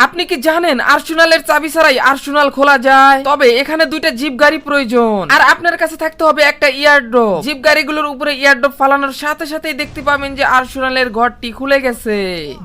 আপনি কি জানেন আর্সেনালের চাবি ছাড়াই আর্সেনাল খোলা যায়? তবে এখানে দুইটা জিপ গাড়ি প্রয়োজন, আর আপনার কাছে থাকতে হবে একটা ইয়ারড্রপ। জিপ গাড়িগুলোর উপরে ইয়ারড্রপ ফালানোর সাথে সাথেই দেখতে পাবেন যে আর্সেনালের ঘরটি খুলে গেছে।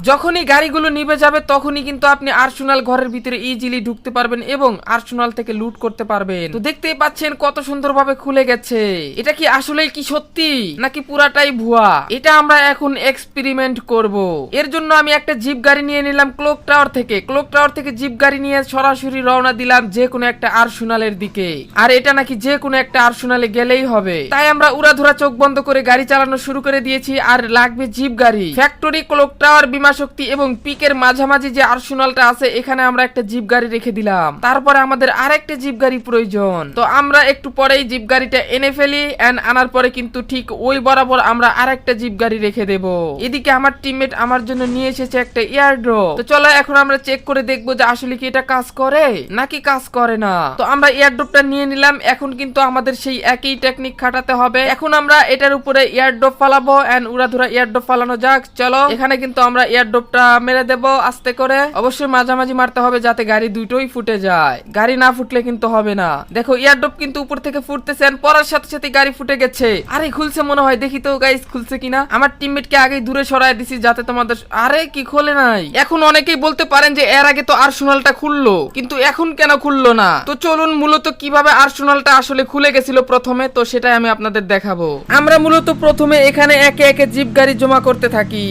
যখনই গাড়িগুলো নিভে যাবে তখনই কিন্তু আপনি আর্সেনাল ঘরের ভিতরে ইজিলি ঢুকতে পারবেন এবং আর্সেনাল থেকে লুট করতে পারবেন। তো দেখতেই পাচ্ছেন কত সুন্দরভাবে খুলে গেছে। এটা কি আসলেই কি সত্যি নাকি পুরাটাই ভুয়া? এটা আমরা এখন এক্সপেরিমেন্ট করব। এর জন্য আমি একটা জিপ গাড়ি নিয়ে নিলাম ক্লক টাওয়ার থেকে। ক্লক টাওয়ার থেকে জিপ গাড়ি নিয়ে সরাসরি রওনা দিলাম যে কোনো একটা আর্সেনালের দিকে। আর এটা নাকি যে কোনো একটা আর্সেনালে গেলেই হবে, তাই আমরা উড়াধুরা চোখ বন্ধ করে গাড়ি চালানো শুরু করে দিয়েছি। আর লাগবে জিপ গাড়ি। ফ্যাক্টরি, ক্লক টাওয়ার, বিমা শক্তি এবং পিকের মাঝামাঝি যে আর্সেনালটা আছে এখানে আমরা একটা জিপ গাড়ি রেখে দিলাম। তারপরে আমাদের আরেকটা জিপ গাড়ি প্রয়োজন। তো আমরা একটু পরেই জিপ গাড়িটা এনে ফেলি। এন্ড আনার পরে কিন্তু ঠিক ওই বরাবর আমরা আরেকটা জিপ গাড়ি রেখে দেব। এদিকে আমার টিমমেট আমার জন্য নিয়ে এসেছে একটা এয়ারড্রপ। তো চলো এখন আমরা চেক করে দেখবো যে আসলে কি এটা কাজ করে নাকি কাজ করে না। তো আমরা এয়ারড্রপটা নিয়ে নিলাম। এখন কিন্তু আমাদের সেই একই টেকনিক খাটাতে হবে। এখন আমরা এটার উপরে এয়ারড্রপ ফালাবো এন্ড উড়াধুরা এয়ারড্রপ ফালানো যাক। চলো এখানে কিন্তু আমরা এয়ারড্রপটা মেরে দেব আস্তে করে। অবশ্যই মাঝামাঝি মারতে হবে যাতে গাড়ি দুটোই ফুটে যায়। গাড়ি না ফুটলে কিন্তু হবে না। দেখো এয়ারড্রপ কিন্তু উপর থেকে ফুটতেছে, পড়ার সাথে সাথে গাড়ি ফুটে গেছে। আরে খুলছে মনে হয়, দেখি তো গাইস খুলছে কিনা। আমার টিমমেটকে আগেই দূরে সরায় দিছি যাতে তোমাদের। আরে কি খোলে নাই। এখন অনেকেই বলতে পারেন যে এর আগে তো আর্সেনালটা খুললো, কিন্তু এখন কেন খুললো না? তো চলুন মূলত কিভাবে আর্সেনালটা আসলে খুলে গেছিল প্রথমে, তো সেটাই আমি আপনাদের দেখাবো। আমরা মূলত প্রথমে এখানে একে একে জিপ গাড়ি জমা করতে থাকি।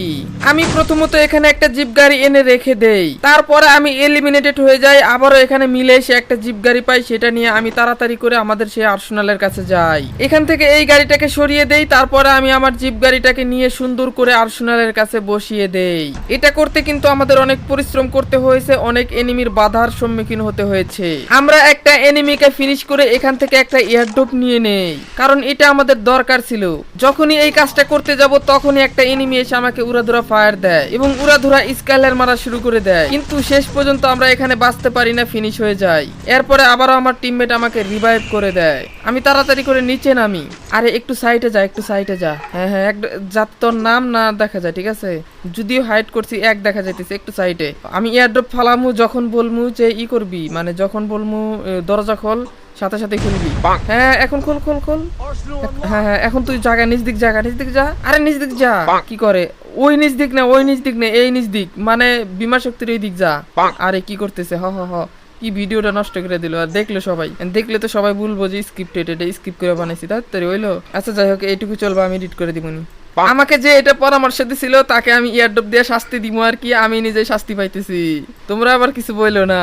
আমি প্রথমত এখানে একটা জিপ গাড়ি এনে রেখে দেই। তারপরে আমি এলিমিনেটেড হয়ে যাই। আবারও এখানে মিলে এসে একটা জিপ গাড়ি পাই, সেটা নিয়ে আমি তাড়াতাড়ি করে আমাদের সেই আর্সেনালের কাছে যাই। এখান থেকে এই গাড়িটাকে সরিয়ে দেই। তারপরে আমি আমার জিপ গাড়িটাকে নিয়ে সুন্দর করে আর্সেনালের কাছে বসিয়ে দেই। এটা করতে কিন্তু আমাদের অনেক পরিশ্রম করতে হয়েছে, অনেক এনিমির বাধার সম্মুখীন হতে হয়েছে। আমরা একটা এনিমিকে ফিনিশ করে এখান থেকে একটা এয়ারড্রপ নিয়ে নেই, কারণ এটা আমাদের দরকার ছিল। যখনই এই কাজটা করতে যাব তখনই একটা এনিমি এসে আমাকে উড়াধুরা ফায়ার দেয় এবং উড়াধুরা স্কাইলার মারা শুরু করে দেয়। কিন্তু শেষ পর্যন্ত আমরা এখানে বাঁচতে পারি না, ফিনিশ হয়ে যায়। এরপরে আবারও আমার টিমমেট আমাকে রিভাইভ করে দেয়। আমি তাড়াতাড়ি করে নিচে নামি। আরে একটু সাইডে যা, একটু সাইডে যা। হ্যাঁ হ্যাঁ, যাতে তোর নাম না দেখা যায়, ঠিক আছে? যদিও হাইড করছি এক দেখা যাইতেছে, একটু সাইডে। আমি এয়ারড্রপ ফালামু যখন বলমু যে ই করবি, মানে যখন বলমু দরজা খোল সাথে সাথে খুলবি। হ্যাঁ এখন খোল খোল খোল। হ্যাঁ হ্যাঁ, এখন তুই জায়গা নিচ দিক যা। আরে নিচ দিক যা। কি করে? ওই নিচ দিক না, ওই নিচ দিক না, এই নিচ দিক, মানে বিমা শক্তির এই দিক যা। আরে কি করতেছে? হ হ হ, কি ভিডিওটা নষ্ট করে দিল। আর দেখলে তো সবাই বলবো যে স্ক্রিপ্টেড, এটা স্ক্রিপ্ট করে বানাইছি। তাড়াতাড়ি হইলো। আচ্ছা যাই হোক, এইটুকু চলবে, আমি এডিট করে দিবনি। আমাকে যে এটা পরামর্শ দিছিল তাকে আমি এয়ারড্রপ দিয়ে শাস্তি দিব আর কি। আমি নিজে শাস্তি পাইতেছি, তোমরা আবার কিছু বইলো না।